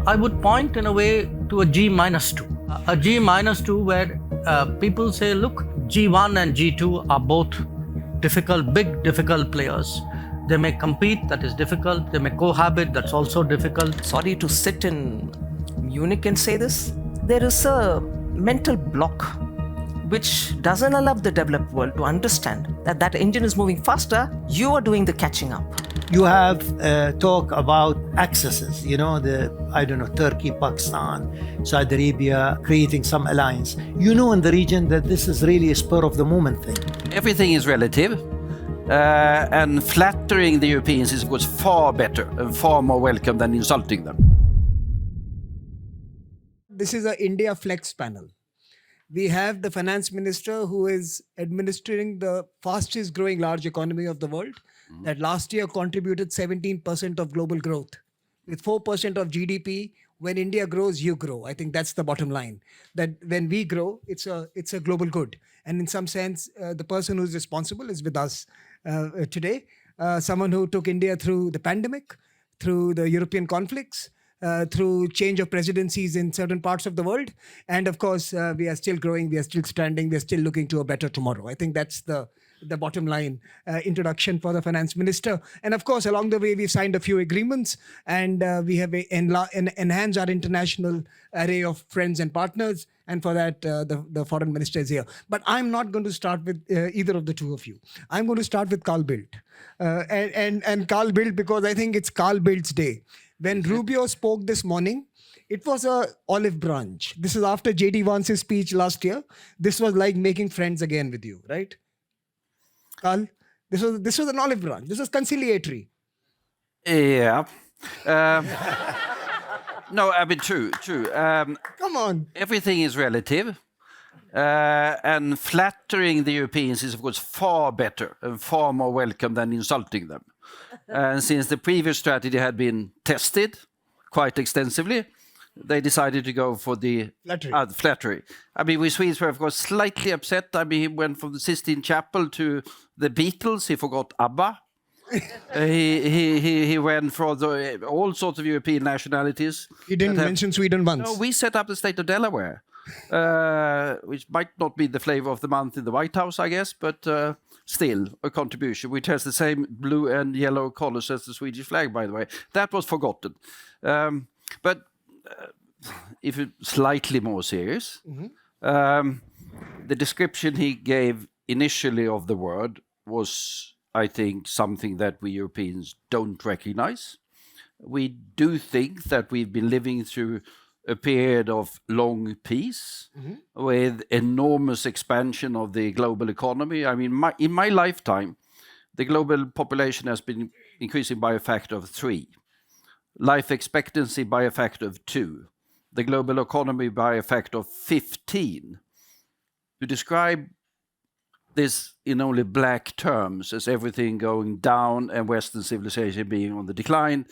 I would point in a way to a G minus 2. A G minus 2 where people say, look, G1 and G2 are both difficult, big, difficult players. They may compete, that is difficult. They may cohabit, that's also difficult. Sorry to sit in Munich and say this. There is a mental block which doesn't allow the developed world to understand that that engine is moving faster, you are doing the catching up. You have talk about accesses, Turkey, Pakistan, Saudi Arabia, creating some alliance. In the region that this is really a spur of the moment thing. Everything is relative, and flattering the Europeans is, of course, far better and far more welcome than insulting them. This is an India Flex panel. We have the finance minister who is administering the fastest growing large economy of the world that last year contributed 17% of global growth. With 4% of GDP, when India grows, you grow. I think that's the bottom line. That when we grow, it's a global good. And in some sense, the person who's responsible is with us today. Someone who took India through the pandemic, through the European conflicts, through change of presidencies in certain parts of the world. And of course, we are still growing, we are still standing, we are still looking to a better tomorrow. I think that's the bottom line introduction for the finance minister. And of course, along the way, we've signed a few agreements and we have enhanced our international array of friends and partners. And for that, the foreign minister is here. But I'm not going to start with either of the two of you. I'm going to start with Carl Bildt. And Carl Bildt, because I think it's Carl Bildt's day. When Rubio spoke this morning, it was a olive branch. This is after J.D. Vance's speech last year. This was like making friends again with you, right? Carl, this was an olive branch. This was conciliatory. Yeah. No, I mean, true. Come on. Everything is relative. And flattering the Europeans is, of course, far better and far more welcome than insulting them. And since the previous strategy had been tested quite extensively, they decided to go for the flattery. I mean, we Swedes were, of course, slightly upset. I mean, he went from the Sistine Chapel to the Beatles. He forgot ABBA. He went for all sorts of European nationalities. He didn't mention Sweden once. No, we set up the state of Delaware, which might not be the flavor of the month in the White House, I guess, but still a contribution, which has the same blue and yellow colors as the Swedish flag, by the way. That was forgotten. But if it's slightly more serious, the description he gave initially of the word was, I think, something that we Europeans don't recognize. We do think that we've been living through a period of long peace with enormous expansion of the global economy. I mean, in my lifetime, the global population has been increasing by a factor of 3. Life expectancy by a factor of 2. The global economy by a factor of 15. To describe this in only black terms as everything going down and Western civilization being on the decline,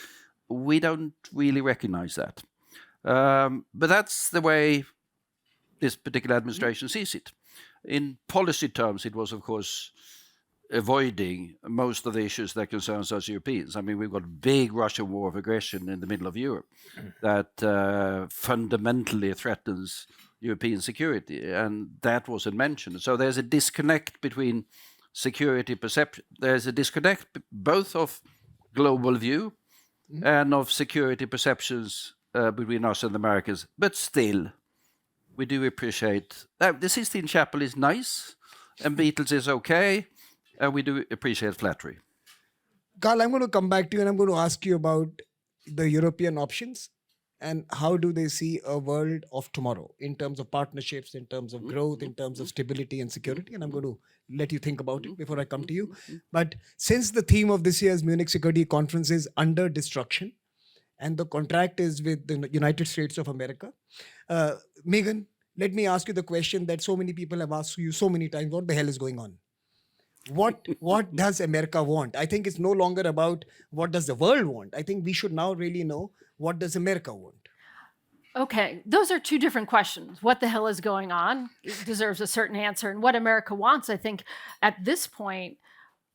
we don't really recognize that. But that's the way this particular administration sees it. In policy terms, it was, of course, avoiding most of the issues that concerns us Europeans. I mean, we've got a big Russian war of aggression in the middle of Europe that fundamentally threatens European security, and that wasn't mentioned. So there's a disconnect between security perception. There's a disconnect both of global view and of security perceptions between us and the Americans. But still, we do appreciate the Sistine Chapel is nice, and Beatles is okay, and we do appreciate flattery. Carl, I'm going to come back to you and I'm going to ask you about the European options and how do they see a world of tomorrow in terms of partnerships, in terms of growth, in terms of stability and security. And I'm going to let you think about it before I come to you. But since the theme of this year's Munich Security Conference is under destruction, and the contract is with the United States of America, Megan, let me ask you the question that so many people have asked you so many times: what the hell is going on? What does America want? I think it's no longer about what does the world want. I think we should now really know what does America want. Okay, those are two different questions. What the hell is going on? It deserves a certain answer. And what America wants, I think, at this point,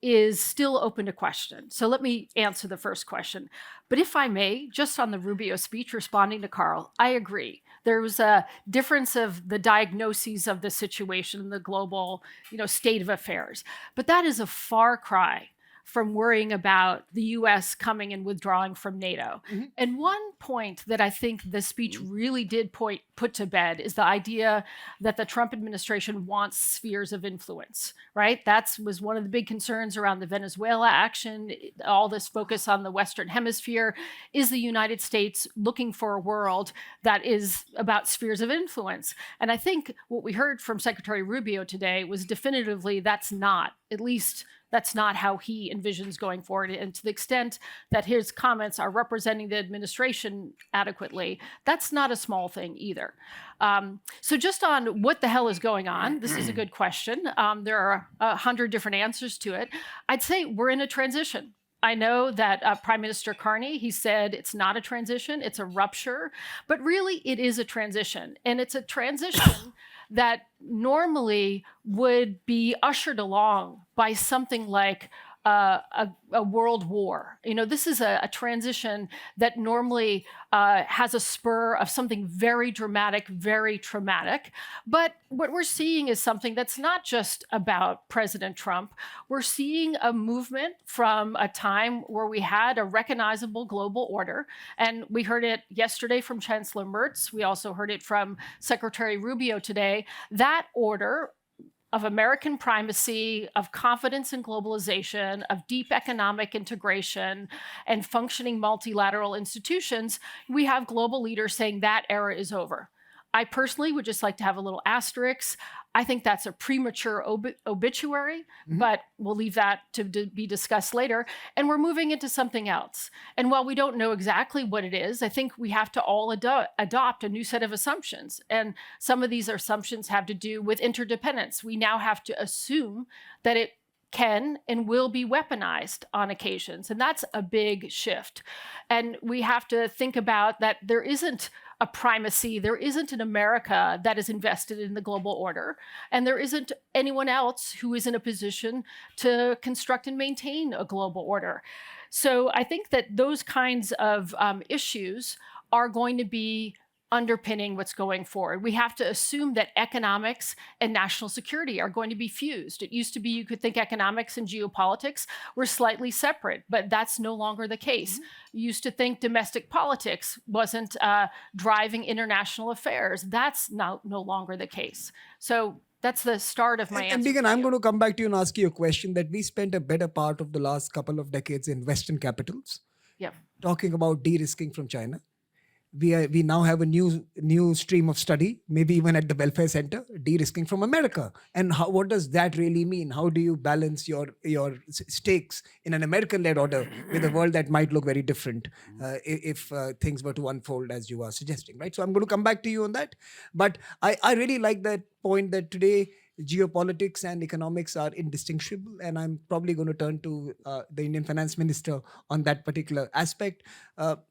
is still open to question. So let me answer the first question. But if I may, just on the Rubio speech responding to Carl, I agree. There was a difference of the diagnoses of the situation, the global, state of affairs. But that is a far cry from worrying about the US coming and withdrawing from NATO. And one point that I think the speech really did put to bed is the idea that the Trump administration wants spheres of influence, right? That was one of the big concerns around the Venezuela action, all this focus on the Western Hemisphere. Is the United States looking for a world that is about spheres of influence? And I think what we heard from Secretary Rubio today was definitively that's not, at least that's not how he envisions going forward. And to the extent that his comments are representing the administration adequately, that's not a small thing either. So just on what the hell is going on, this is a good question. There are 100 different answers to it. I'd say we're in a transition. I know that Prime Minister Carney, he said it's not a transition, it's a rupture, but really it is a transition. And it's a transition that normally would be ushered along by something like a world war. This is a transition that normally has a spur of something very dramatic, very traumatic. But what we're seeing is something that's not just about President Trump. We're seeing a movement from a time where we had a recognizable global order. And we heard it yesterday from Chancellor Merz. We also heard it from Secretary Rubio today. That order of American primacy, of confidence in globalization, of deep economic integration, and functioning multilateral institutions, we have global leaders saying that era is over. I personally would just like to have a little asterisk. I think that's a premature obituary, but we'll leave that to be discussed later. And we're moving into something else. And while we don't know exactly what it is, I think we have to all adopt a new set of assumptions. And some of these assumptions have to do with interdependence. We now have to assume that it can and will be weaponized on occasions. And that's a big shift. And we have to think about that there isn't a primacy. There isn't an America that is invested in the global order, and there isn't anyone else who is in a position to construct and maintain a global order. So I think that those kinds of issues are going to be underpinning what's going forward. We have to assume that economics and national security are going to be fused. It used to be you could think economics and geopolitics were slightly separate, but that's no longer the case. You used to think domestic politics wasn't driving international affairs. That's no longer the case. So that's the start of my answer. And Megan, I'm going to come back to you and ask you a question that we spent a better part of the last couple of decades in Western capitals, talking about de-risking from China. We now have a new stream of study, maybe even at the Welfare Center, de-risking from America. And what does that really mean? How do you balance your stakes in an American-led order with a world that might look very different if things were to unfold as you are suggesting, right? So I'm going to come back to you on that. But I really like that point that today geopolitics and economics are indistinguishable, and I'm probably going to turn to the Indian Finance Minister on that particular aspect.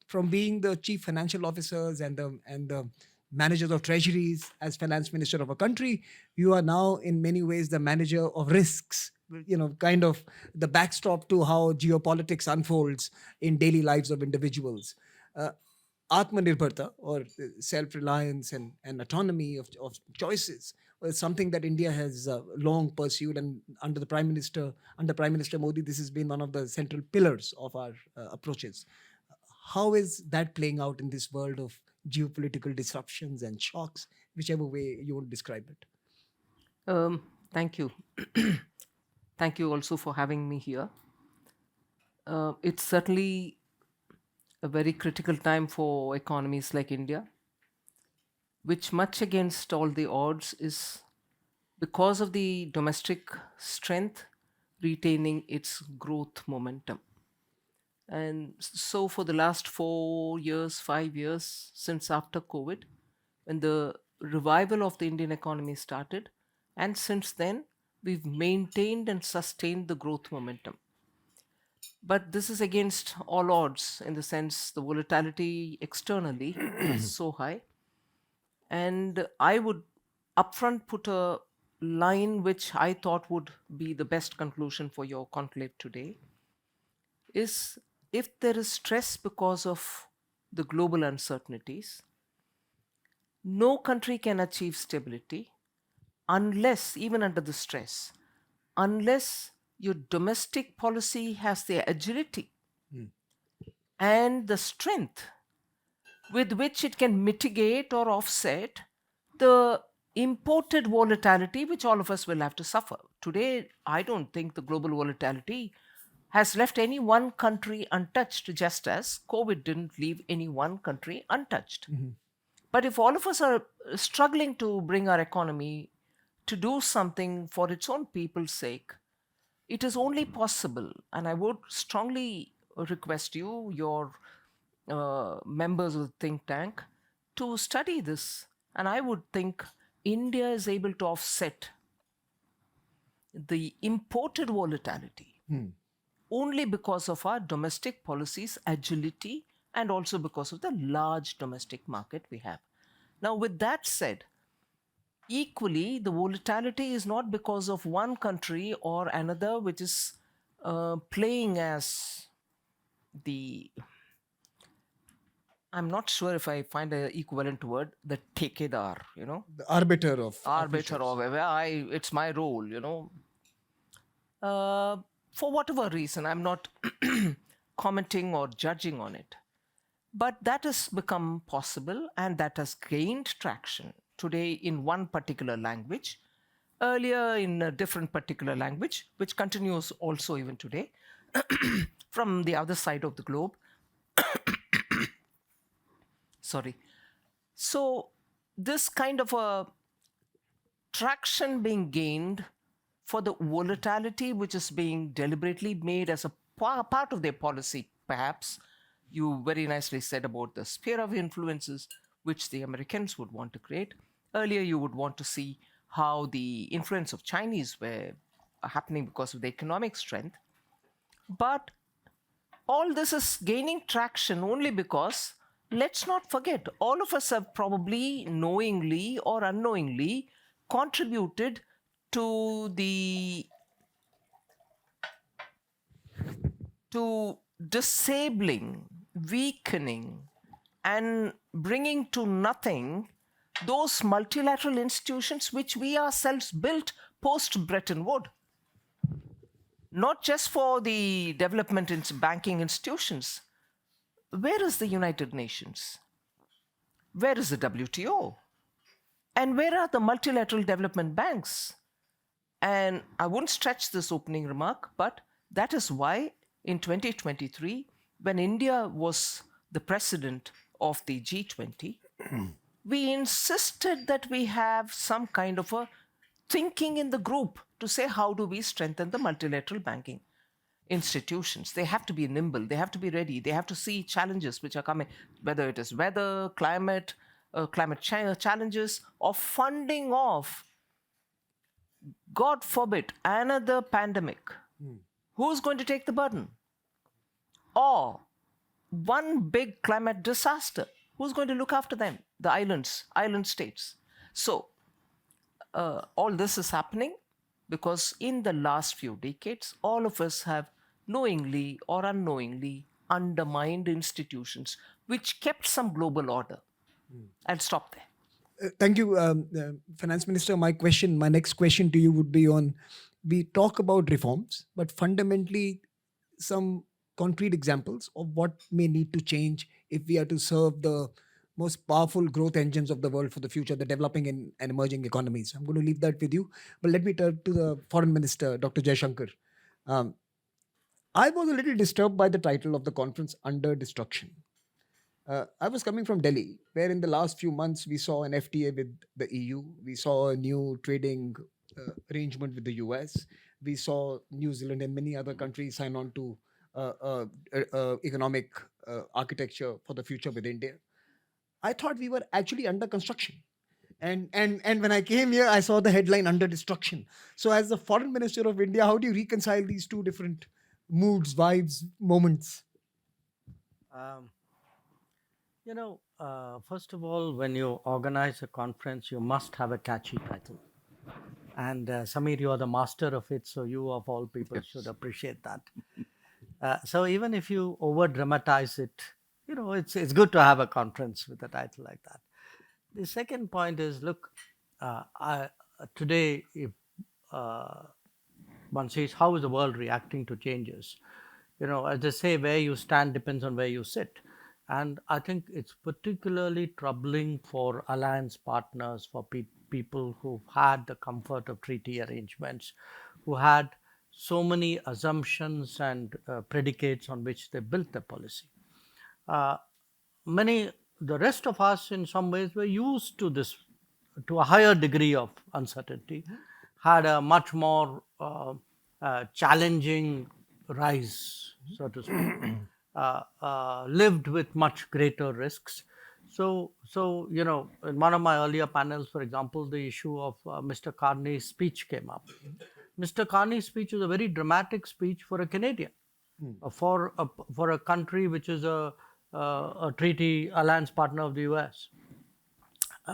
From being the chief financial officers and the managers of treasuries as finance minister of a country, you are now in many ways the manager of risks, kind of the backstop to how geopolitics unfolds in daily lives of individuals. Atmanirbharta, or self-reliance and autonomy of choices, was something that India has long pursued, and under Prime Minister Modi, this has been one of the central pillars of our approaches. How is that playing out in this world of geopolitical disruptions and shocks, whichever way you want to describe it? Thank you. Thank you also for having me here. It's certainly a very critical time for economies like India, which, much against all the odds, is, because of the domestic strength, retaining its growth momentum. And so for the last 4 years, 5 years, since after COVID, when the revival of the Indian economy started, and since then, we've maintained and sustained the growth momentum. But this is against all odds, in the sense the volatility externally is so high. And I would upfront put a line which I thought would be the best conclusion for your conclave today is, if there is stress because of the global uncertainties, no country can achieve stability unless, even under the stress, unless your domestic policy has the agility and the strength with which it can mitigate or offset the imported volatility which all of us will have to suffer. Today, I don't think the global volatility has left any one country untouched, just as COVID didn't leave any one country untouched. But if all of us are struggling to bring our economy to do something for its own people's sake, it is only possible, and I would strongly request you, your members of the think tank, to study this. And I would think India is able to offset the imported volatility only because of our domestic policies, agility, and also because of the large domestic market we have. Now, with that said, equally, the volatility is not because of one country or another which is playing as the, I'm not sure if I find an equivalent word, the takedar, The arbiter of arbiter or whatever. It's my role, for whatever reason, I'm not commenting or judging on it. But that has become possible, and that has gained traction today in one particular language, earlier in a different particular language, which continues also even today from the other side of the globe. Sorry. So this kind of a traction being gained for the volatility which is being deliberately made as a part of their policy, perhaps. You very nicely said about the sphere of influences which the Americans would want to create. Earlier, you would want to see how the influence of Chinese were happening because of the economic strength. But all this is gaining traction only because, let's not forget, all of us have probably knowingly or unknowingly contributed to disabling, weakening, and bringing to nothing those multilateral institutions which we ourselves built post Bretton Woods. Not just for the development in banking institutions. Where is the United Nations? Where is the WTO? And where are the multilateral development banks? And I won't stretch this opening remark, but that is why in 2023, when India was the president of the G20, we insisted that we have some kind of a thinking in the group to say, how do we strengthen the multilateral banking institutions? They have to be nimble, they have to be ready, they have to see challenges which are coming, whether it is weather, climate challenges, or funding of, God forbid, another pandemic. Who's going to take the burden? Or one big climate disaster. Who's going to look after them? The island states. So all this is happening because in the last few decades, all of us have knowingly or unknowingly undermined institutions which kept some global order. I'll stop there. Thank you, Finance Minister. My next question to you would be on, we talk about reforms, but fundamentally some concrete examples of what may need to change if we are to serve the most powerful growth engines of the world for the future, the developing and emerging economies. I'm going to leave that with you, but let me turn to the Foreign Minister, Dr. Jaishankar. I was a little disturbed by the title of the conference, Under Destruction. I was coming from Delhi, where in the last few months we saw an FTA with the EU. We saw a new trading arrangement with the US. We saw New Zealand and many other countries sign on to economic architecture for the future with India. I thought we were actually under construction. And when I came here, I saw the headline, Under Destruction. So as the Foreign Minister of India, how do you reconcile these two different moods, vibes, moments? First of all, when you organize a conference, you must have a catchy title. And Samir, you are the master of it, so you of all people should appreciate that. So even if you over dramatize it, it's good to have a conference with a title like that. The second point is, look, today, if one sees how is the world reacting to changes, as they say, where you stand depends on where you sit. And I think it's particularly troubling for alliance partners, for people who've had the comfort of treaty arrangements, who had so many assumptions and predicates on which they built their policy. The rest of us, in some ways, were used to this, to a higher degree of uncertainty, had a much more challenging rise, so to speak, lived with much greater risks. So in one of my earlier panels, for example, the issue of Mr. Carney's speech came up. Mr. Carney's speech was a very dramatic speech for a Canadian, for a country which is a treaty alliance partner of the US.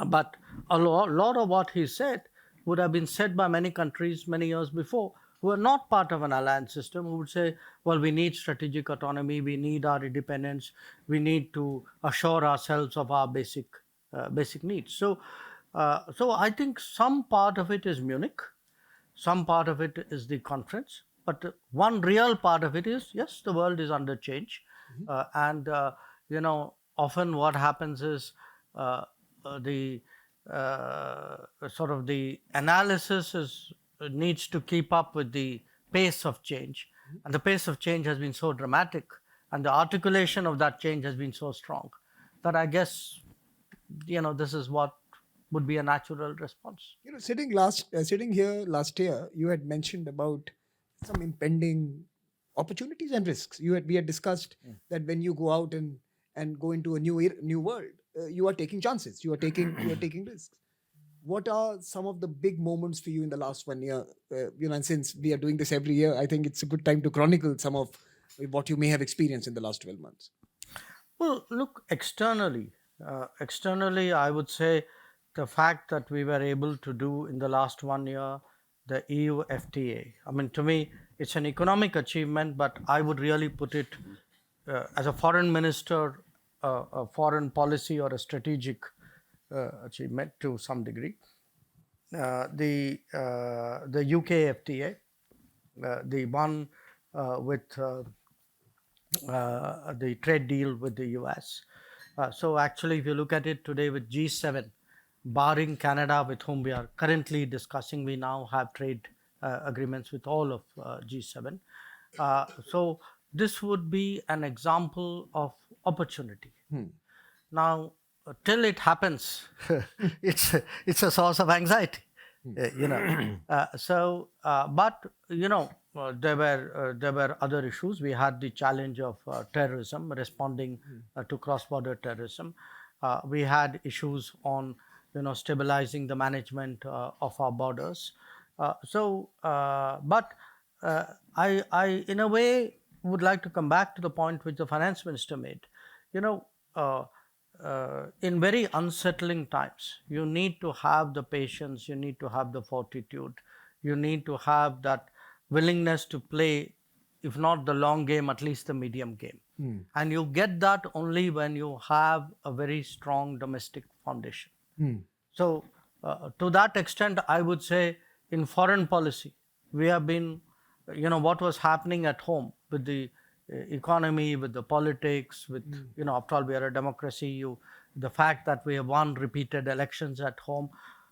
But a lot of what he said would have been said by many countries many years before, who are not part of an alliance system, who would say, well, we need strategic autonomy, we need our independence, we need to assure ourselves of our basic needs. So I think some part of it is Munich, some part of it is the conference, but one real part of it is, yes, the world is under change. And often what happens is the analysis needs to keep up with the pace of change, and the pace of change has been so dramatic, and the articulation of that change has been so strong, that I guess this is what would be a natural response. Sitting here last year, you had mentioned about some impending opportunities and risks. We had discussed that when you go out and go into a new world, you are taking chances, you are taking risks. What are some of the big moments for you in the last 1 year? And since we are doing this every year, I think it's a good time to chronicle some of what you may have experienced in the last 12 months. Well, look, externally, I would say the fact that we were able to do in the last 1 year the EU FTA. I mean, to me, it's an economic achievement, but I would really put it as a foreign minister, a foreign policy or a strategic achievement to some degree. The UK FTA, the one with the trade deal with the US. So actually, if you look at it today with G7, barring Canada, with whom we are currently discussing, we now have trade agreements with all of G7. So this would be an example of opportunity. Now, till it happens, it's a source of anxiety, but there were other issues. We had the challenge of terrorism, responding to cross-border terrorism. We had issues on stabilizing the management of our borders. But I in a way would like to come back to the point which the finance minister made. In very unsettling times, you need to have the patience, you need to have the fortitude, you need to have that willingness to play, if not the long game, at least the medium game. And you get that only when you have a very strong domestic foundation. So to that extent, I would say in foreign policy, we have been, what was happening at home with the economy, with the politics, with, after all, we are a democracy, the fact that we have won repeated elections at home,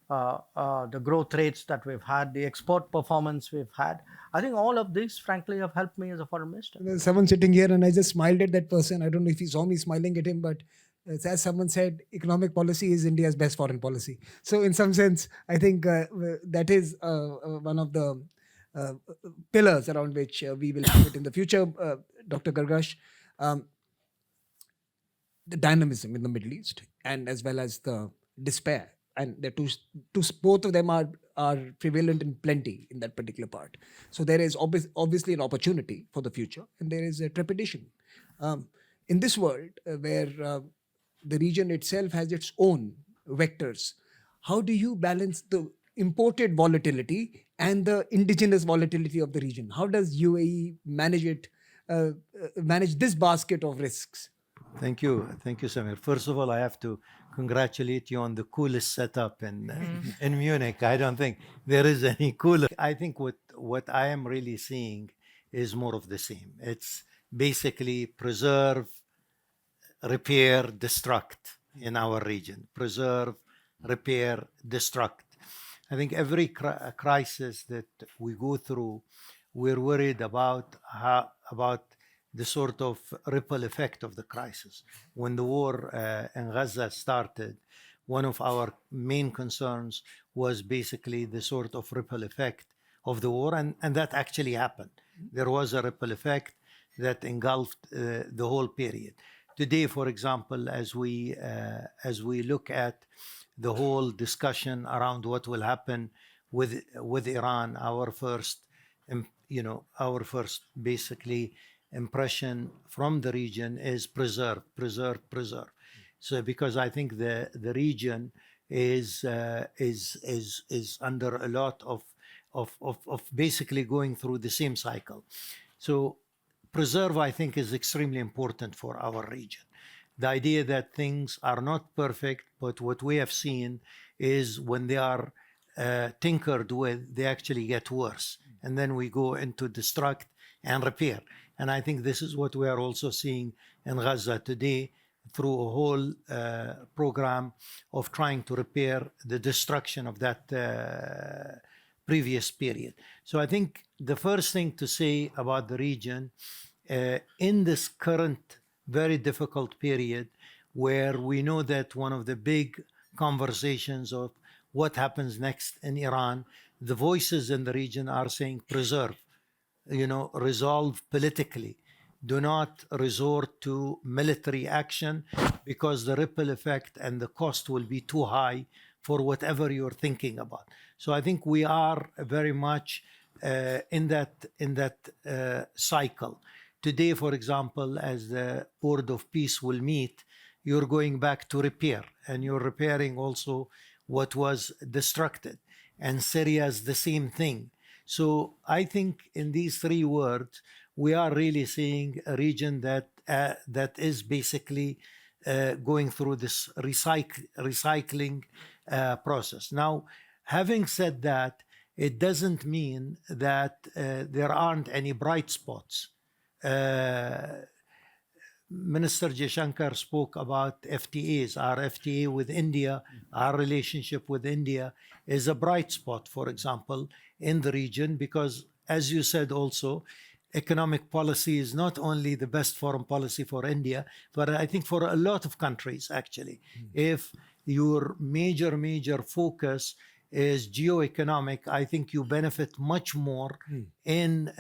the growth rates that we've had, the export performance we've had. I think all of these, frankly, have helped me as a foreign minister. There's someone sitting here and I just smiled at that person. I don't know if he saw me smiling at him, but as someone said, economic policy is India's best foreign policy. So in some sense, I think that is one of the pillars around which we will have it in the future. Dr. Gargash, the dynamism in the Middle East and as well as the despair, and the both of them are prevalent in plenty in that particular part. So there is obviously an opportunity for the future, and there is a trepidation. In this world where the region itself has its own vectors, how do you balance the imported volatility and the indigenous volatility of the region? How does UAE manage it, manage this basket of risks? Thank you, Samir. First of all, I have to congratulate you on the coolest setup in Munich. I don't think there is any cooler. I think what I am really seeing is more of the same. It's basically preserve, repair, destruct in our region. Preserve, repair, destruct. I think every crisis that we go through, we're worried about the sort of ripple effect of the crisis. When the war in Gaza started, one of our main concerns was basically the sort of ripple effect of the war, and that actually happened. There was a ripple effect that engulfed the whole period. Today, for example, as we look at the whole discussion around what will happen with Iran, our first basically impression from the region is preserve. So because I think the region is under a lot of basically going through the same cycle. So preserve, I think, is extremely important for our region. The idea that things are not perfect, but what we have seen is when they are tinkered with, they actually get worse. And then we go into destruct and repair. And I think this is what we are also seeing in Gaza today through a whole program of trying to repair the destruction of that previous period. So I think the first thing to say about the region in this current very difficult period, where we know that one of the big conversations of what happens next in Iran, the voices in the region are saying preserve, resolve politically. Do not resort to military action because the ripple effect and the cost will be too high for whatever you're thinking about. So I think we are very much in that cycle. Today, for example, as the Board of Peace will meet, you're going back to repair, and you're repairing also what was destructed. And Syria is the same thing. So I think in these three words, we are really seeing a region that is basically going through this recycling process. Now, having said that, it doesn't mean that there aren't any bright spots. Minister Jaishankar spoke about FTAs. Our FTA with India, our relationship with India is a bright spot, for example, in the region, because, as you said also, economic policy is not only the best foreign policy for India, but I think for a lot of countries, actually. If your major focus is geo-economic, I think you benefit much more in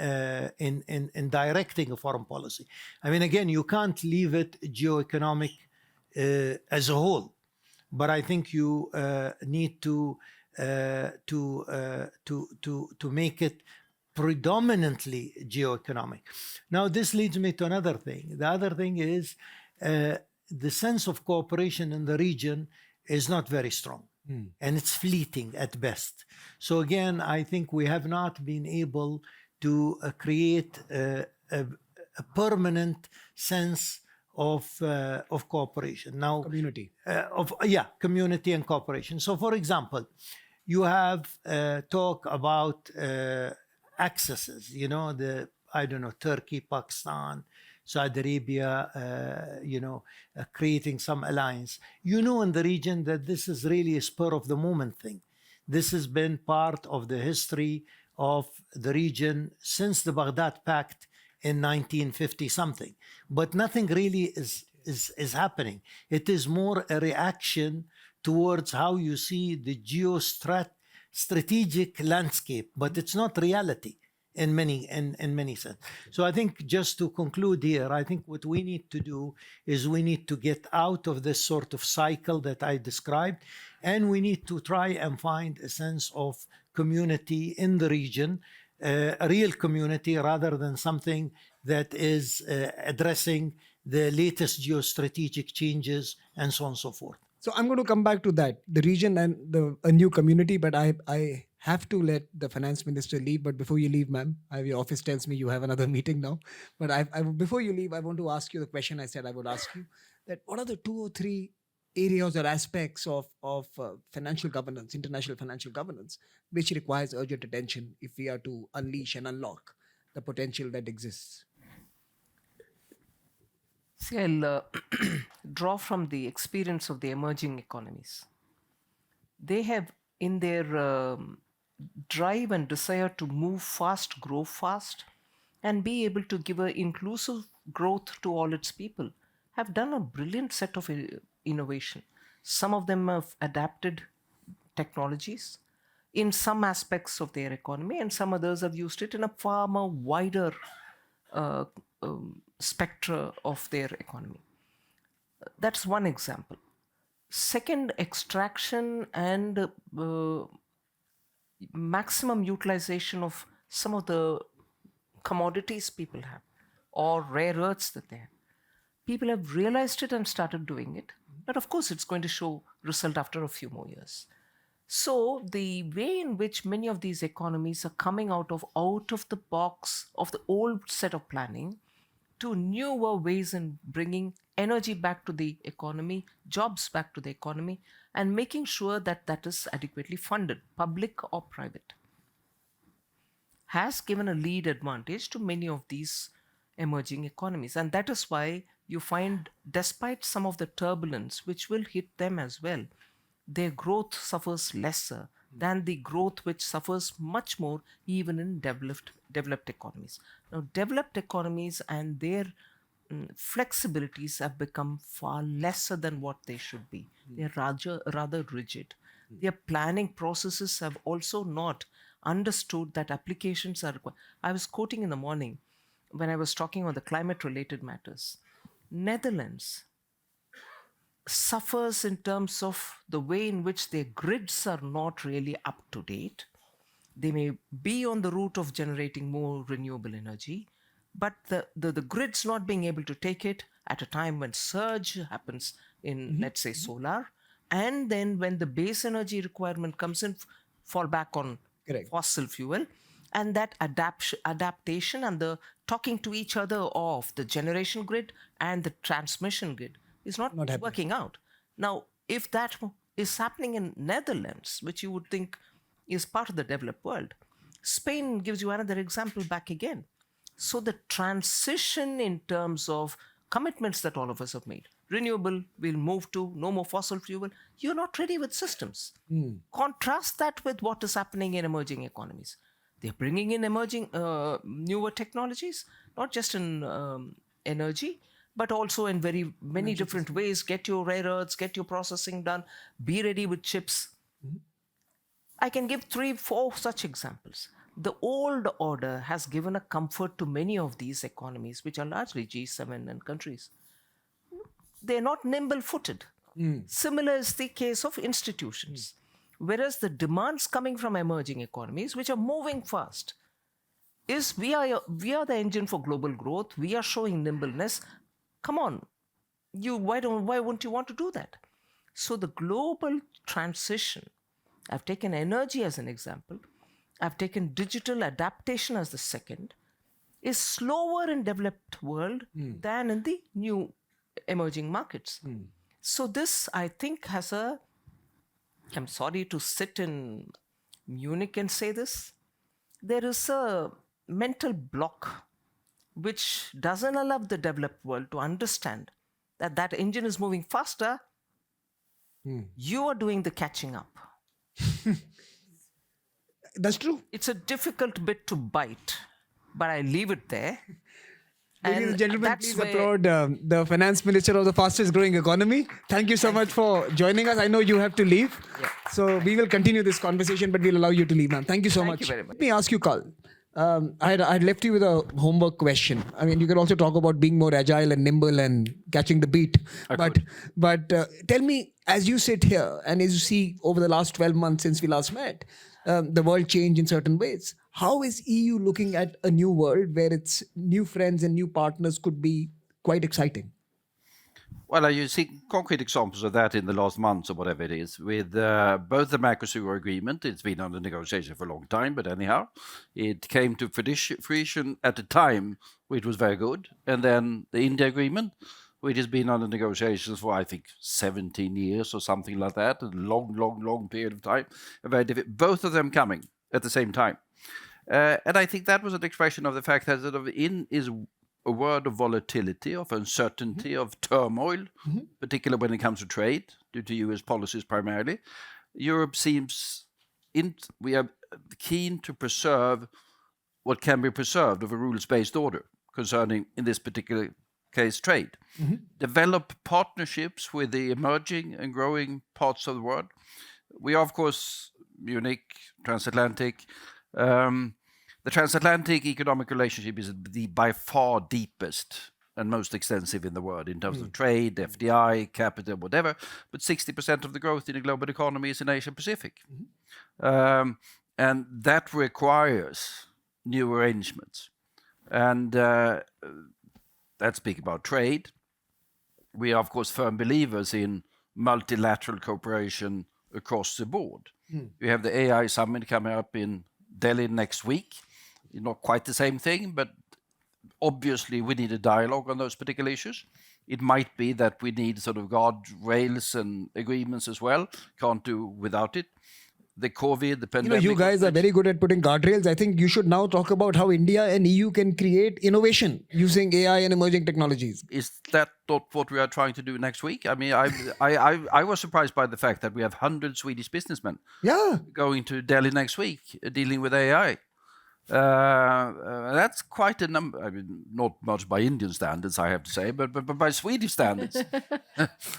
directing a foreign policy. I mean, again, you can't leave it geo-economic as a whole, but I think you need to make it predominantly geo-economic. Now, this leads me to another thing. The other thing is the sense of cooperation in the region is not very strong. And it's fleeting at best. So again, I think we have not been able to create a permanent sense of cooperation. Now, Community. Community and cooperation. So, for example, you have talk about accesses. Turkey, Pakistan, Saudi Arabia, creating some alliance. In the region that this is really a spur of the moment thing. This has been part of the history of the region since the Baghdad Pact in 1950 something. But nothing really is happening. It is more a reaction towards how you see the strategic landscape, but it's not reality. In many sense. So I think, just to conclude here, I think what we need to do is we need to get out of this sort of cycle that I described, and we need to try and find a sense of community in the region, a real community rather than something that is addressing the latest geostrategic changes and so on and so forth. So I'm going to come back to that, the region and a new community, but I have to let the finance minister leave. But before you leave, ma'am, your office tells me you have another meeting now. But before you leave, I want to ask you the question I said I would ask you, that what are the 2 or 3 areas or aspects of financial governance, international financial governance, which requires urgent attention if we are to unleash and unlock the potential that exists? See, I'll draw from the experience of the emerging economies. They have, in their drive and desire to move fast, grow fast, and be able to give an inclusive growth to all its people, have done a brilliant set of innovation. Some of them have adapted technologies in some aspects of their economy, and some others have used it in a far more wider spectra of their economy. That's one example. Second, extraction and maximum utilization of some of the commodities people have, or rare earths that they have. People have realized it and started doing it. But of course, it's going to show result after a few more years. So the way in which many of these economies are coming out of the box of the old set of planning to newer ways in bringing energy back to the economy, jobs back to the economy, and making sure that that is adequately funded, public or private, has given a lead advantage to many of these emerging economies. And that is why you find, despite some of the turbulence which will hit them as well, their growth suffers lesser than the growth which suffers much more even in developed economies. Now, developed economies and their flexibilities have become far lesser than what they should be. They're rather rigid. Their planning processes have also not understood that applications are required. I was quoting in the morning when I was talking on the climate-related matters. Netherlands suffers in terms of the way in which their grids are not really up to date. They may be on the route of generating more renewable energy, but the grids not being able to take it at a time when surge happens in, let's say, solar, and then when the base energy requirement comes in, fall back on fossil fuel, and that adaptation and the talking to each other of the generation grid and the transmission grid is not working out. Now, if that is happening in Netherlands, which you would think is part of the developed world, Spain gives you another example back again. So the transition in terms of commitments that all of us have made, renewable, we'll move to no more fossil fuel, you're not ready with systems. Contrast that with what is happening in emerging economies. They're bringing in emerging newer technologies, not just in energy, but also in very many different ways. Get your rare earths, get your processing done, be ready with chips. I can give 3-4 such examples. The old order has given a comfort to many of these economies, which are largely G7 and countries. They're not nimble-footed. Similar is the case of institutions. Whereas the demands coming from emerging economies, which are moving fast, is we are the engine for global growth. We are showing nimbleness. Come on, why won't you want to do that? So the global transition, I've taken energy as an example, I've taken digital adaptation as the second, is slower in developed world than in the new emerging markets. So this, I think, has I'm sorry to sit in Munich and say this, there is a mental block which doesn't allow the developed world to understand that that engine is moving faster. You are doing the catching up. That's true. It's a difficult bit to bite, but I leave it there. Ladies and gentlemen, please applaud the finance minister of the fastest growing economy. Thank you so much for joining us. I know you have to leave. Yeah. So we will continue this conversation, but we'll allow you to leave, ma'am. Thank you so much. Thank you very much. Let me ask you, Carl. I had left you with a homework question. I mean, you can also talk about being more agile and nimble and catching the beat. But tell me, as you sit here and as you see over the last 12 months since we last met, the world changed in certain ways. How is EU looking at a new world where its new friends and new partners could be quite exciting? Well, you see concrete examples of that in the last months or whatever it is, with both the Mercosur agreement. It's been under negotiation for a long time, but anyhow, it came to fruition at a time which was very good. And then the India agreement, which has been under negotiations for, I think, 17 years or something like that, a long period of time. Both of them coming at the same time. And I think that was an expression of the fact that sort of in is a word of volatility, of uncertainty, of turmoil, particularly when it comes to trade, due to US policies primarily. Europe seems, we are keen to preserve what can be preserved of a rules-based order concerning, in this particular case, trade. Develop partnerships with the emerging and growing parts of the world. We are, of course, Munich, transatlantic. The transatlantic economic relationship is the by far deepest and most extensive in the world in terms of trade, FDI, capital, whatever. But 60% of the growth in the global economy is in Asia Pacific. And that requires new arrangements. And let's speak about trade. We are, of course, firm believers in multilateral cooperation across the board. We have the AI summit coming up in Delhi next week. Not quite the same thing, but obviously we need a dialogue on those particular issues. It might be that we need sort of guardrails and agreements as well. Can't do without it. The COVID, the pandemic. You guys are very good at putting guardrails. I think you should now talk about how India and EU can create innovation using AI and emerging technologies. Is that not what we are trying to do next week? I mean, I was surprised by the fact that we have 100 Swedish businessmen going to Delhi next week dealing with AI. That's quite a number. I mean, not much by Indian standards, I have to say, but by Swedish standards,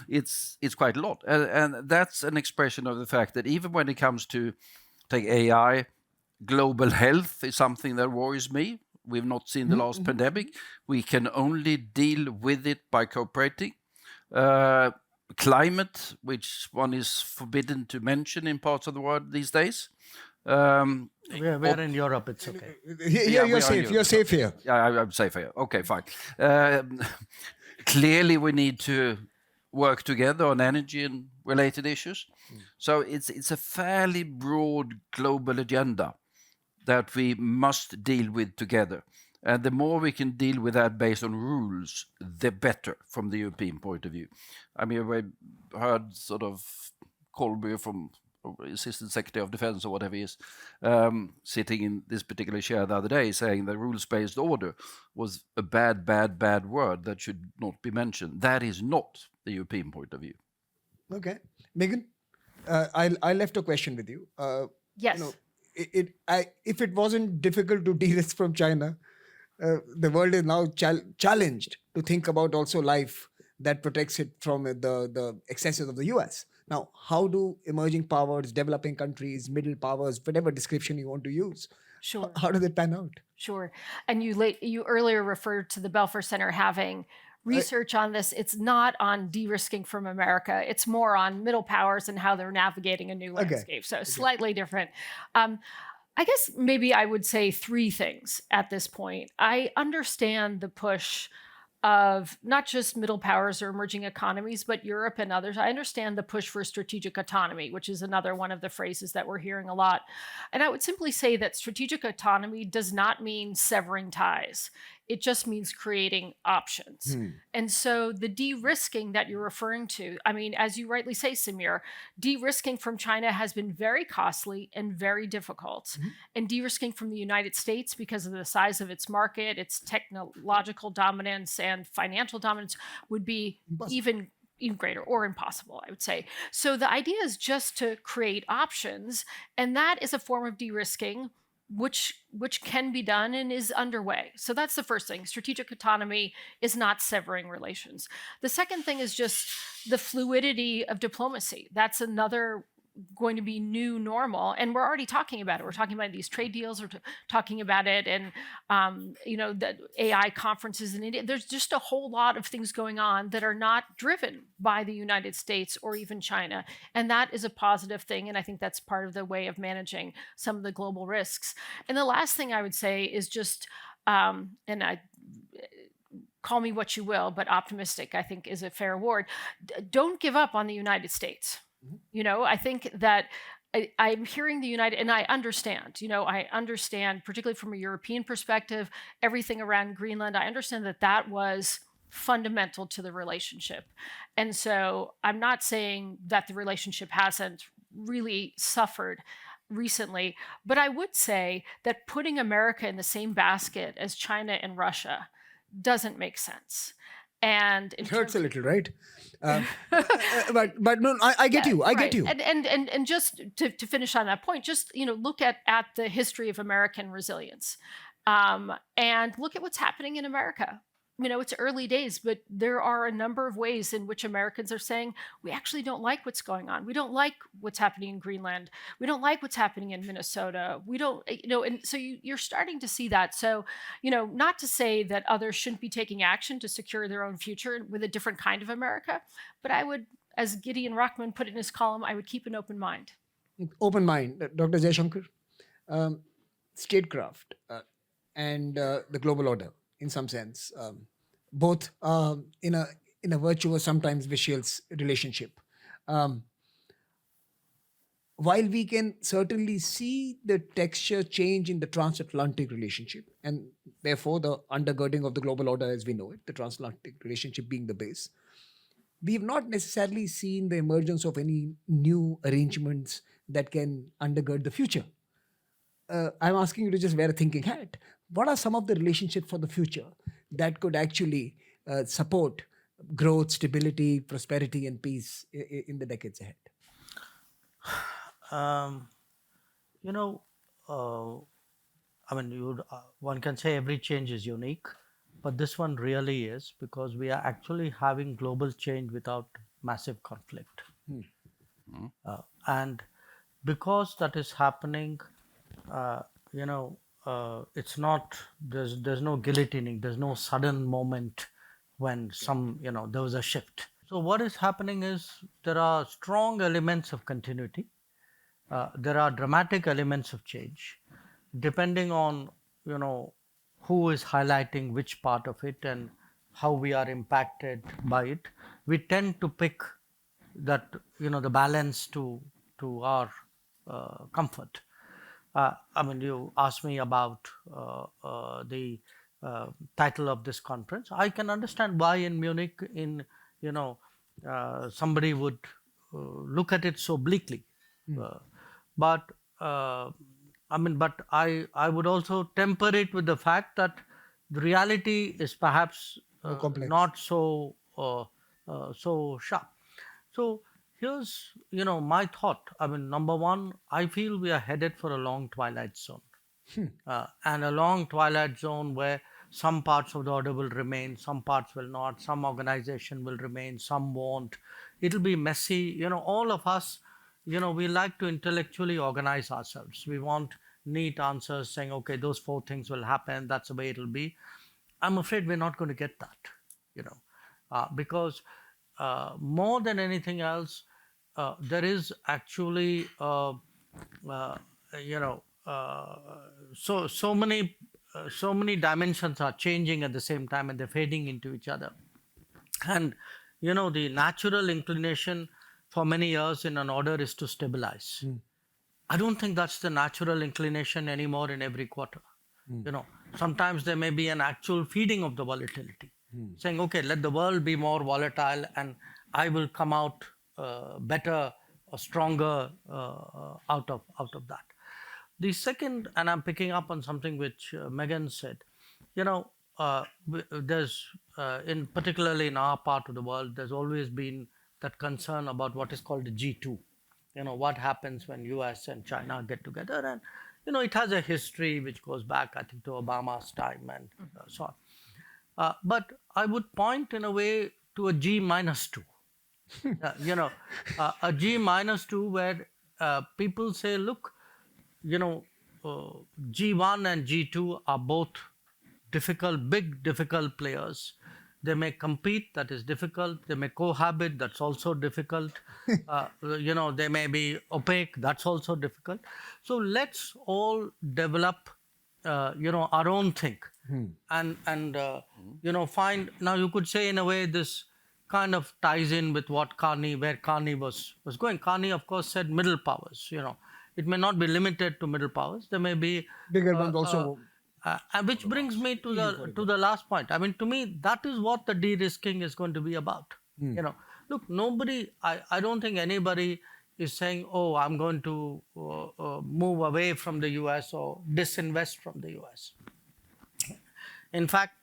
it's quite a lot. And that's an expression of the fact that even when it comes to take AI, global health is something that worries me. We've not seen the last pandemic. We can only deal with it by cooperating. Climate, which one is forbidden to mention in parts of the world these days. We're in Europe, it's okay. You're safe. You're safe here. Yeah, I'm safe here. Okay, fine. Clearly, we need to work together on energy and related issues. So it's a fairly broad global agenda that we must deal with together. And the more we can deal with that based on rules, the better from the European point of view. I mean, we heard sort of Colby from Assistant Secretary of Defense or whatever he is, sitting in this particular chair the other day saying the rules-based order was a bad word that should not be mentioned. That is not the European point of view. Okay. Megan, I left a question with you. Yes. If it wasn't difficult to de-risk from China, the world is now challenged to think about also life that protects it from the excesses of the US. Now, how do emerging powers, developing countries, middle powers, whatever description you want to use, Sure. how do they pan out? Sure. And you earlier referred to the Belfer Center having research on this. It's not on de-risking from America. It's more on middle powers and how they're navigating a new landscape. So slightly different. I guess maybe I would say three things at this point. I understand the push of not just middle powers or emerging economies, but Europe and others. I understand the push for strategic autonomy, which is another one of the phrases that we're hearing a lot. And I would simply say that strategic autonomy does not mean severing ties. It just means creating options. And so the de-risking that you're referring to, I mean, as you rightly say, Samir, de-risking from China has been very costly and very difficult. And de-risking from the United States, because of the size of its market, its technological dominance and financial dominance, would be even greater or impossible, I would say. So the idea is just to create options, and that is a form of de-risking which can be done and is underway. So that's the first thing. Strategic autonomy is not severing relations. The second thing is just the fluidity of diplomacy. That's another going to be new normal, and we're already talking about it. We're talking about these trade deals. We're talking about it, and the AI conferences in India. There's just a whole lot of things going on that are not driven by the United States or even China, and that is a positive thing. And I think that's part of the way of managing some of the global risks. And the last thing I would say is just, and I call me what you will, but optimistic, I think, is a fair word. Don't give up on the United States. I think that I'm hearing the United, and I understand, I understand, particularly from a European perspective, everything around Greenland. I understand that that was fundamental to the relationship. And so I'm not saying that the relationship hasn't really suffered recently, but I would say that putting America in the same basket as China and Russia doesn't make sense. And it hurts a little, right? But no, I get you. I get you. And just to finish on that point, just look at the history of American resilience, and look at what's happening in America. It's early days, but there are a number of ways in which Americans are saying, we actually don't like what's going on. We don't like what's happening in Greenland. We don't like what's happening in Minnesota. We don't, and so you're starting to see that. So, not to say that others shouldn't be taking action to secure their own future with a different kind of America, but I would, as Gideon Rachman put it in his column, I would keep an open mind. Open mind, Dr. Jaishankar. Statecraft and the global order, in some sense, both in a virtuous, sometimes vicious relationship. While we can certainly see the texture change in the transatlantic relationship, and therefore the undergirding of the global order as we know it, the transatlantic relationship being the base, we have not necessarily seen the emergence of any new arrangements that can undergird the future. I'm asking you to just wear a thinking hat. What are some of the relationships for the future that could actually support growth, stability, prosperity, and peace in the decades ahead? One can say every change is unique, but this one really is, because we are actually having global change without massive conflict. And because that is happening, it's not, there's no guillotining, there's no sudden moment when there was a shift. So what is happening is there are strong elements of continuity. There are dramatic elements of change, depending on, who is highlighting which part of it and how we are impacted by it. We tend to pick that, the balance to our comfort. You asked me about the title of this conference. I can understand why in Munich, somebody would look at it so bleakly. But I would also temper it with the fact that the reality is perhaps not so sharp. So here's, my thought. Number one, I feel we are headed for a long Twilight Zone. And a long Twilight Zone where some parts of the order will remain, some parts will not, some organization will remain, some won't. It'll be messy. All of us, we like to intellectually organize ourselves. We want neat answers saying, okay, those 4 things will happen, that's the way it'll be. I'm afraid we're not going to get that, because more than anything else, there is actually, so many dimensions are changing at the same time, and they're fading into each other. And the natural inclination for many years in an order is to stabilize. I don't think that's the natural inclination anymore in every quarter. Sometimes there may be an actual feeding of the volatility, saying, okay, let the world be more volatile and I will come out better or stronger out of that. The second, and I'm picking up on something which Megan said, there's, particularly in our part of the world, there's always been that concern about what is called the G2. What happens when US and China get together. And, it has a history which goes back, I think, to Obama's time and so on. But I would point in a way to a G-2. A G-2 where people say, look, G1 and G2 are both big, difficult players. They may compete, that is difficult. They may cohabit, that's also difficult. They may be opaque, that's also difficult. So let's all develop our own thing, and find. Now you could say in a way this kind of ties in with what where Carney was going. Carney, of course, said middle powers. It may not be limited to middle powers. There may be Bigger ones also. which brings me to the last point. I mean, to me, that is what the de-risking is going to be about. Look, nobody. I don't think anybody is saying, "Oh, I'm going to move away from the U.S. or disinvest from the U.S." In fact,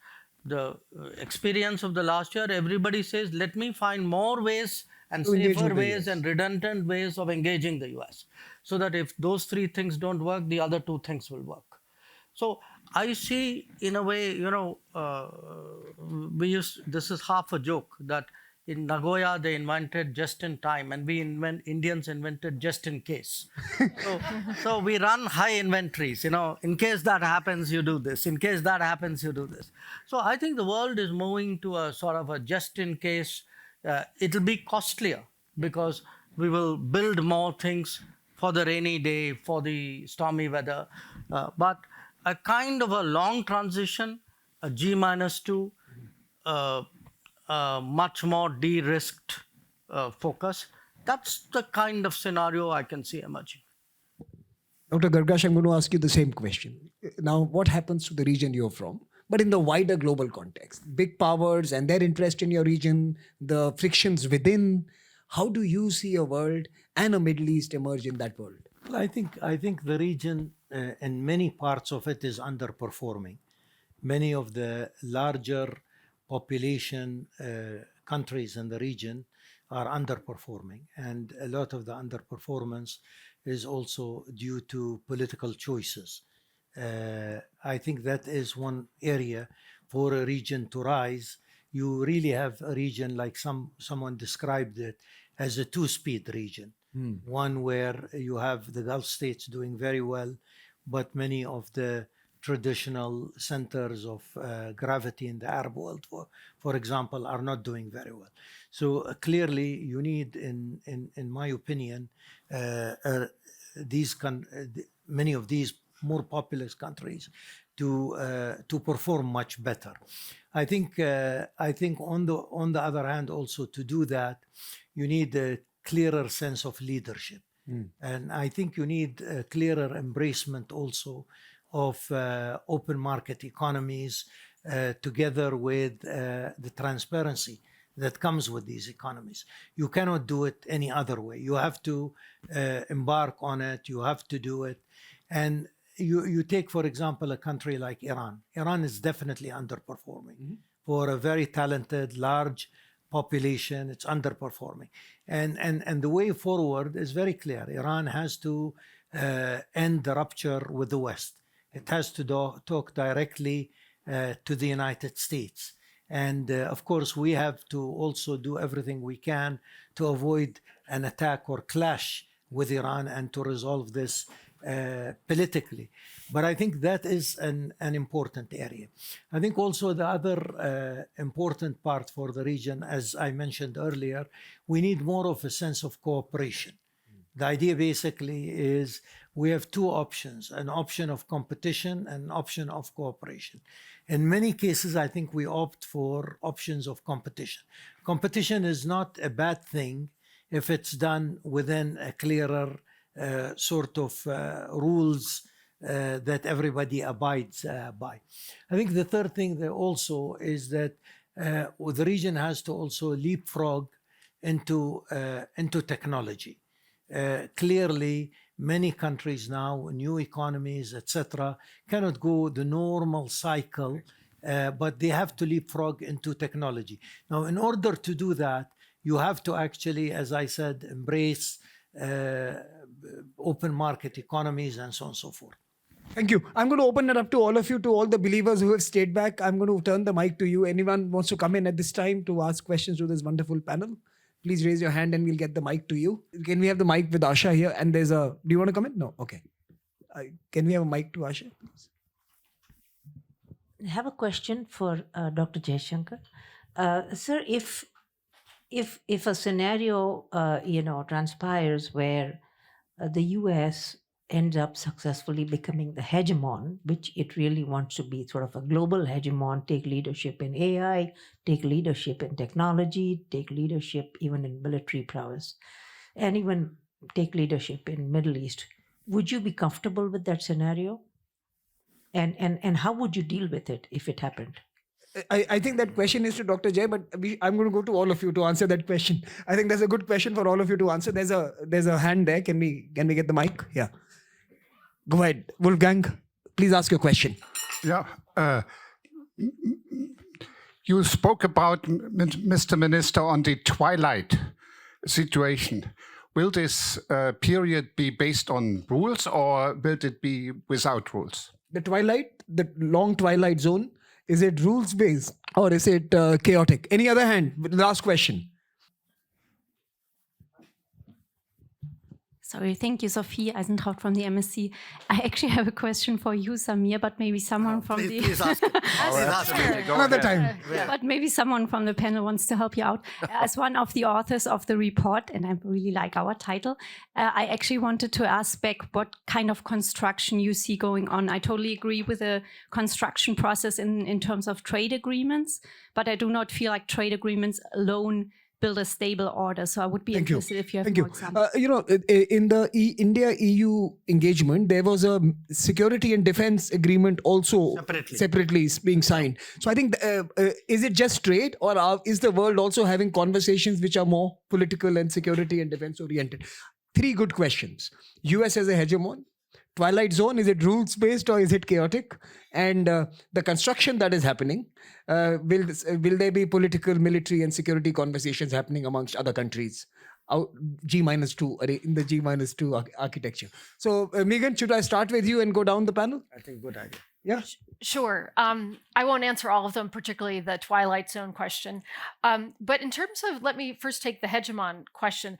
the experience of the last year, everybody says, "Let me find more ways and safer ways and redundant ways of engaging the U.S. so that if those three things don't work, the other two things will work." So I see, in a way, this is half a joke that in Nagoya they invented just in time, and Indians invented just in case. So we run high inventories. In case that happens, you do this. In case that happens, you do this. So I think the world is moving to a sort of a just in case. It'll be costlier because we will build more things for the rainy day, for the stormy weather, but a kind of a long transition, a G-2, much more de-risked focus. That's the kind of scenario I can see emerging. Dr. Gargash, I'm going to ask you the same question. Now, what happens to the region you're from, but in the wider global context? Big powers and their interest in your region, the frictions within. How do you see a world and a Middle East emerge in that world? Well, I think the region and many parts of it is underperforming. Many of the larger population countries in the region are underperforming, and a lot of the underperformance is also due to political choices. I think that is one area for a region to rise. You really have a region like someone described it as a two-speed region. One where you have the Gulf states doing very well, but many of the traditional centers of gravity in the Arab world, for example, are not doing very well. So clearly, you need, in my opinion, many of these more populous countries to perform much better. I think on the other hand, also to do that, you need a clearer sense of leadership, and I think you need a clearer embracement also of open market economies, together with the transparency that comes with these economies. You cannot do it any other way. You have to embark on it. You have to do it. And you take, for example, a country like Iran. Iran is definitely underperforming. For a very talented, large population, it's underperforming. And the way forward is very clear. Iran has to end the rupture with the West. It has to talk directly to the United States. And of course, we have to also do everything we can to avoid an attack or clash with Iran and to resolve this politically. But I think that is an important area. I think also the other important part for the region, as I mentioned earlier, we need more of a sense of cooperation. The idea basically is we have two options, an option of competition and an option of cooperation. In many cases, I think we opt for options of competition. Competition is not a bad thing if it's done within a clearer sort of rules that everybody abides by. I think the third thing there also is that the region has to also leapfrog into technology. Clearly, many countries now, new economies, etc., cannot go the normal cycle, but they have to leapfrog into technology. Now, in order to do that, you have to actually, as I said, embrace open market economies and so on and so forth. Thank you. I'm going to open it up to all of you, to all the believers who have stayed back. I'm going to turn the mic to you. Anyone wants to come in at this time to ask questions to this wonderful panel? Please raise your hand and we'll get the mic to you. Can we have the mic with Asha here? And do you want to come in? No? Okay. Can we have a mic to Asha, please? I have a question for Dr. Jaishankar. Sir, if a scenario, transpires where the US ends up successfully becoming the hegemon, which it really wants to be sort of a global hegemon, take leadership in AI, take leadership in technology, take leadership even in military prowess, and even take leadership in Middle East. Would you be comfortable with that scenario? And how would you deal with it if it happened? I think that question is to Dr. Jay, but I'm going to go to all of you to answer that question. I think that's a good question for all of you to answer. There's a hand there. Can we get the mic? Yeah. Go ahead, Wolfgang. Please ask your question. Yeah. You spoke about, Mr. Minister, on the twilight situation. Will this period be based on rules or will it be without rules? The long twilight zone, is it rules based or is it chaotic? Any other hand? Last question. Sorry, thank you, Sophie Eisentraut from the MSc. I actually have a question for you, Samir, but maybe someone from the... Please ask. Another time. But maybe someone from the panel wants to help you out. As one of the authors of the report, and I really like our title, I actually wanted to ask back what kind of construction you see going on. I totally agree with the construction process in terms of trade agreements, but I do not feel like trade agreements alone build a stable order. So I would be interested if you have more examples. In the India-EU engagement, there was a security and defense agreement also separately being signed. So I think, is it just trade or is the world also having conversations which are more political and security and defense oriented? 3 good questions. US as a hegemon. Twilight Zone, is it rules-based or is it chaotic? And the construction that is happening, will there be political, military and security conversations happening amongst other countries? G-2, in the G-2 architecture. So Megan, should I start with you and go down the panel? I think good idea. Yeah. Sure. I won't answer all of them, particularly the Twilight Zone question. But in terms of, let me first take the hegemon question.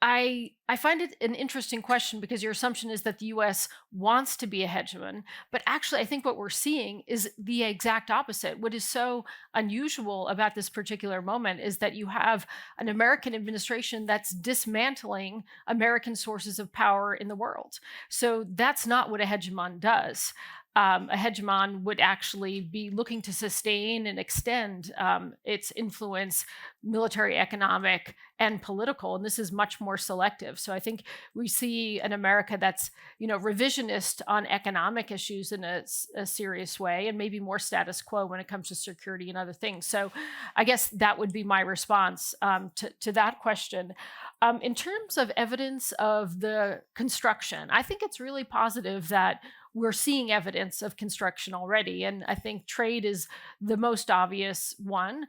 I find it an interesting question because your assumption is that the US wants to be a hegemon, but actually I think what we're seeing is the exact opposite. What is so unusual about this particular moment is that you have an American administration that's dismantling American sources of power in the world. So that's not what a hegemon does. A hegemon would actually be looking to sustain and extend its influence, military, economic, and political. And this is much more selective. So I think we see an America that's, revisionist on economic issues in a serious way, and maybe more status quo when it comes to security and other things. So I guess that would be my response to that question. In terms of evidence of the construction, I think it's really positive that we're seeing evidence of construction already. And I think trade is the most obvious one.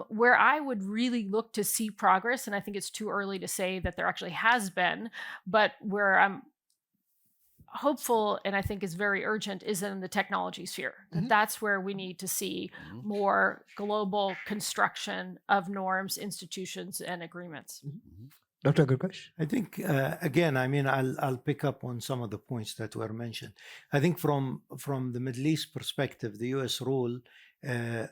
Where I would really look to see progress, and I think it's too early to say that there actually has been, but where I'm hopeful and I think is very urgent is in the technology sphere. That's where we need to see more global construction of norms, institutions, and agreements. Dr. Gargash? I think, again, I'll pick up on some of the points that were mentioned. I think from the Middle East perspective, the U.S. role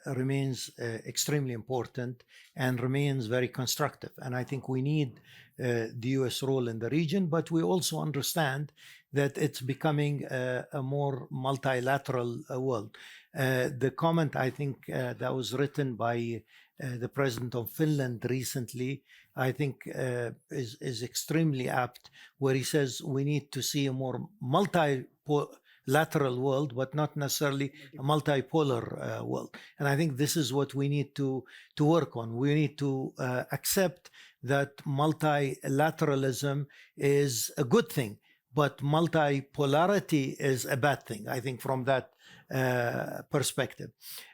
remains extremely important and remains very constructive. And I think we need the U.S. role in the region, but we also understand that it's becoming a more multilateral world. The comment, I think, that was written by the president of Finland recently, I think is extremely apt, where he says we need to see a more multilateral world, but not necessarily a multipolar world. And I think this is what we need to work on. We need to accept that multilateralism is a good thing, but multipolarity is a bad thing, I think, from that perspective.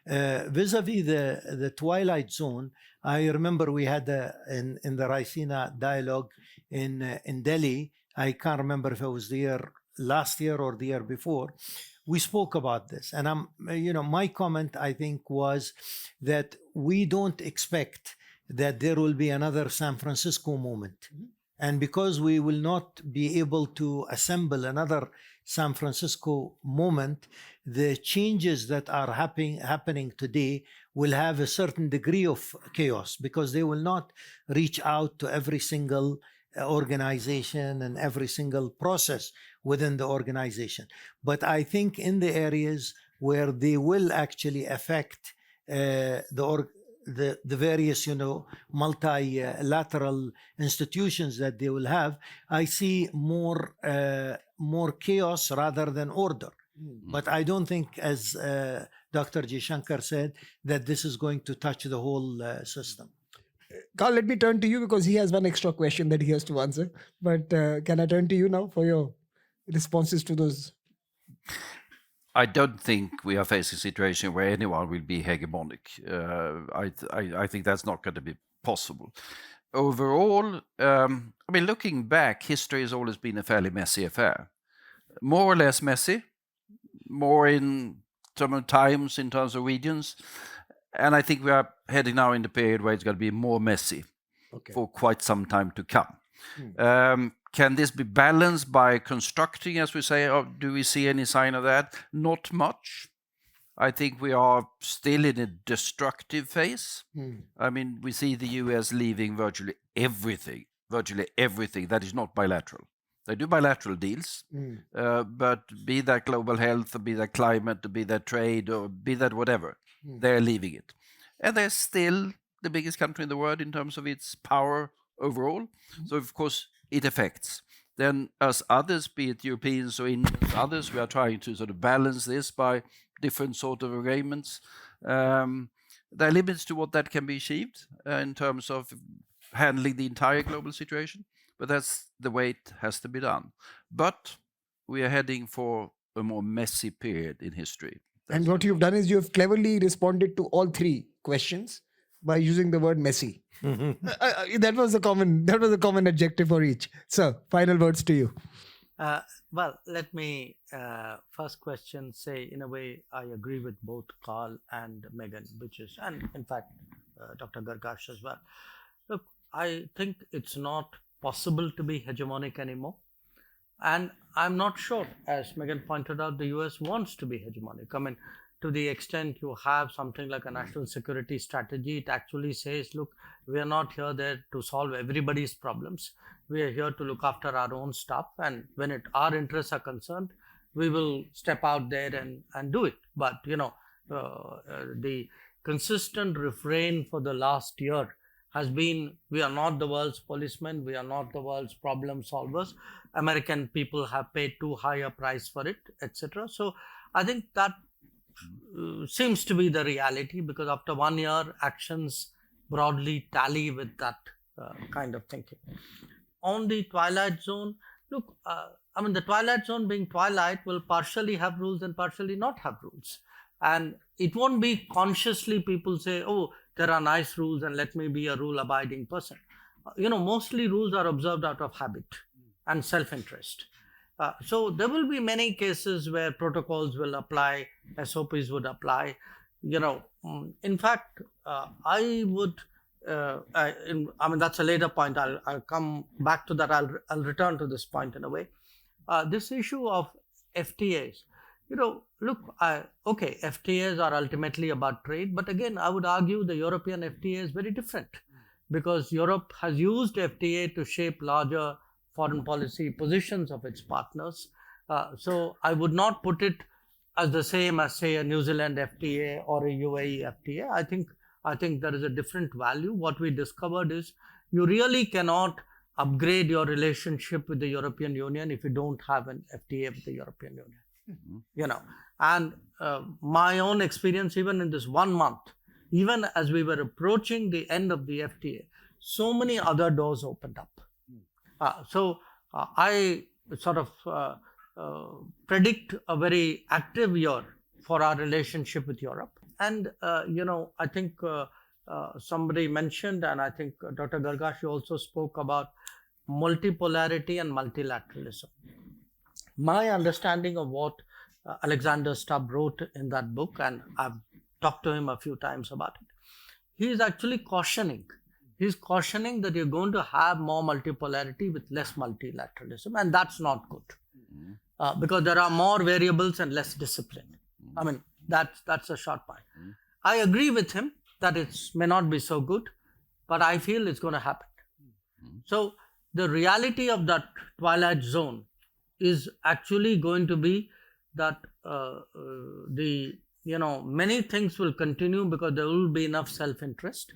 Vis-a-vis the Twilight Zone, I remember we had in the Raisina dialogue in Delhi. I can't remember if it was last year or the year before. We spoke about this, and my comment, I think, was that we don't expect that there will be another San Francisco moment. And because we will not be able to assemble another San Francisco moment, the changes that are happening today will have a certain degree of chaos, because they will not reach out to every single organization and every single process within the organization. But I think in the areas where they will actually affect the various, multilateral institutions that they will have, I see more chaos rather than order. But I don't think, as Dr. Jaishankar said, that this is going to touch the whole system. Carl, let me turn to you because he has one extra question that he has to answer. But can I turn to you now for your responses to those? I don't think we are facing a situation where anyone will be hegemonic. I think that's not going to be possible. Overall, looking back, history has always been a fairly messy affair. More or less messy, more in terms of times, in terms of regions. And I think we are heading now in the period where it's going to be more messy for quite some time to come. Can this be balanced by constructing, as we say, or do we see any sign of that? Not much. I think we are still in a destructive phase. We see the US leaving virtually everything that is not bilateral. They do bilateral deals, but be that global health, or be that climate, or be that trade, or be that whatever, they're leaving it. And they're still the biggest country in the world in terms of its power overall. So, of course, it affects. Then us others, be it Europeans or Indians, others, we are trying to sort of balance this by different sort of agreements. There are limits to what that can be achieved in terms of handling the entire global situation, but that's the way it has to be done. But we are heading for a more messy period in history. And what you've done is you've cleverly responded to all three questions by using the word messy. That was a common adjective for each. So, final words to you. Well, let me first question say, in a way, I agree with both Carl and Megan, and in fact, Dr. Gargash as well. Look, I think it's not possible to be hegemonic anymore. And I'm not sure, as Megan pointed out, the US wants to be hegemonic. To the extent you have something like a national security strategy, it actually says, look, we are not here there to solve everybody's problems. We are here to look after our own stuff. And when our interests are concerned, we will step out there and do it. But, the consistent refrain for the last year has been, we are not the world's policemen, we are not the world's problem solvers. American people have paid too high a price for it, etc. So I think that seems to be the reality, because after 1 year, actions broadly tally with that kind of thinking. On the Twilight Zone, look, the Twilight Zone being Twilight will partially have rules and partially not have rules. And it won't be consciously people say, oh, there are nice rules and let me be a rule-abiding person. Mostly rules are observed out of habit and self-interest. So there will be many cases where protocols will apply, SOPs would apply. In fact, I would, that's a later point. I'll come back to that. I'll return to this point in a way. This issue of FTAs, look, FTAs are ultimately about trade, but again, I would argue the European FTA is very different, because Europe has used FTA to shape larger foreign policy positions of its partners. So I would not put it as the same as, say, a New Zealand FTA or a UAE FTA. I think there is a different value. What we discovered is you really cannot upgrade your relationship with the European Union if you don't have an FTA with the European Union. And my own experience, even in this 1 month, even as we were approaching the end of the FTA, so many other doors opened up. So I sort of predict a very active year for our relationship with Europe. And, I think somebody mentioned, and I think Dr. Gargash also spoke about multipolarity and multilateralism. My understanding of what Alexander Stubb wrote in that book, and I've talked to him a few times about it, he is actually cautioning. He's cautioning that you're going to have more multipolarity with less multilateralism, and that's not good. Because there are more variables and less discipline. That's a short point. I agree with him that it may not be so good, but I feel it's going to happen. So the reality of that Twilight Zone is actually going to be that many things will continue because there will be enough self-interest.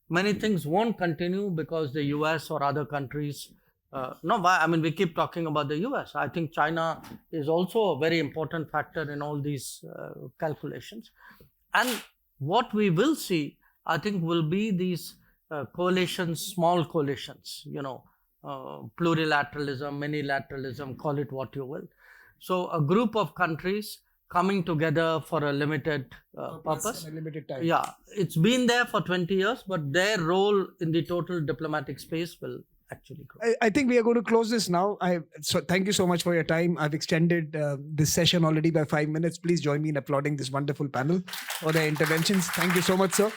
Many things won't continue because the US or other countries. We keep talking about the US. I think China is also a very important factor in all these calculations. And what we will see, I think, will be these coalitions, small coalitions, plurilateralism, minilateralism, call it what you will. So a group of countries coming together for a limited purpose. A limited time. Yeah, it's been there for 20 years, but their role in the total diplomatic space will actually grow. I think we are going to close this now. So thank you so much for your time. I've extended this session already by 5 minutes. Please join me in applauding this wonderful panel for their interventions. Thank you so much, sir.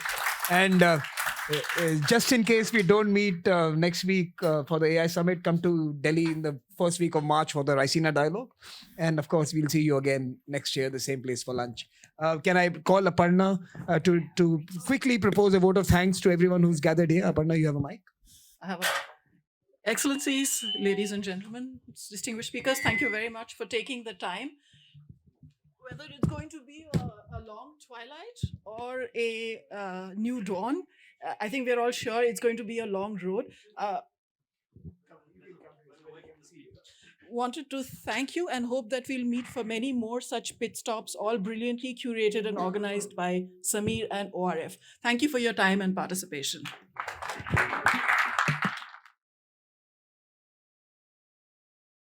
And just in case we don't meet next week for the AI Summit, come to Delhi in the first week of March for the Raisina Dialogue. And of course, we'll see you again next year, the same place for lunch. Can I call Aparna to quickly propose a vote of thanks to everyone who's gathered here? Aparna, you have a mic. I have Excellencies, ladies and gentlemen, distinguished speakers, thank you very much for taking the time. Whether it's going to be a long twilight or a new dawn, I think we're all sure it's going to be a long road. Wanted to thank you and hope that we'll meet for many more such pit stops, all brilliantly curated and organized by Samir and ORF. Thank you for your time and participation.